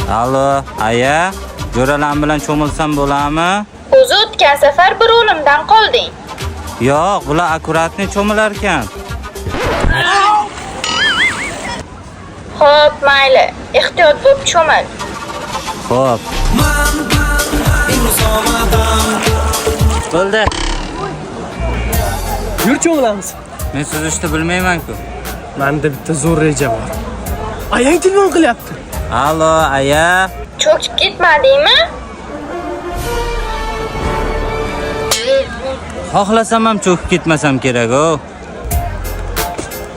Allo, aya, jo'ralar bilan cho'milsam bo'ladimi? O'zi o'tgan safar bir o'limdan qolding. Yo'q, bular akkuratni cho'milar ekan. Xo'p, mayli. Ehtiyot bo'lib cho'mil. Xo'p. Bo'ldi. Yur cho'milamiz. Men suzishni bilmayman-ku. Menda bitta zo'r reja bor. Ayang telefon qilyapti. Allo, aya. Cho'kib ketmadingmi? Xohlasam ham cho'kib ketmasam kerak-ku.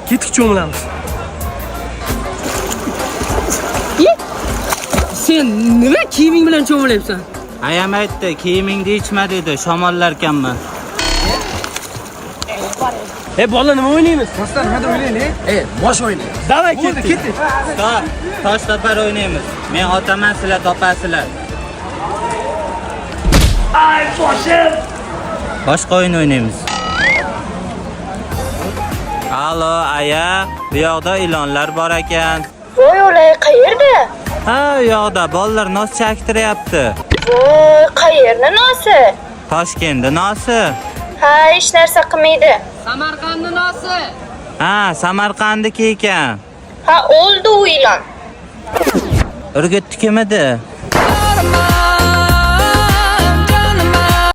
Ketib cho'milamiz. Sen nima kiyiming bilan cho'milyapsan? Ayam aytdi, kiyimingni ichma dedi, shamollarkanman. Bola nima o'ynaymiz? Toshdan nimadir o'ynaylik? Bosh o'ynaylik. Davay ketdik. Tosh topar o'ynaymiz. Men otaman, sizlar topasizlar. Ay, boshim. Boshqa o'yin o'ynaymiz. Allo, aya, bu yoqda ilonlar bor ekan. Voy o'lay, qayerda? Ha, u yoqda bolalar nos chaktiryapti. Voy, qayerni nosi? Toshkentda nosi. Ha, hech narsa qilmaydi. Samarqandning nosi. Ha, Samarqandniki ekan. Ha, o'ldi u ilon. Urgutnikimidi?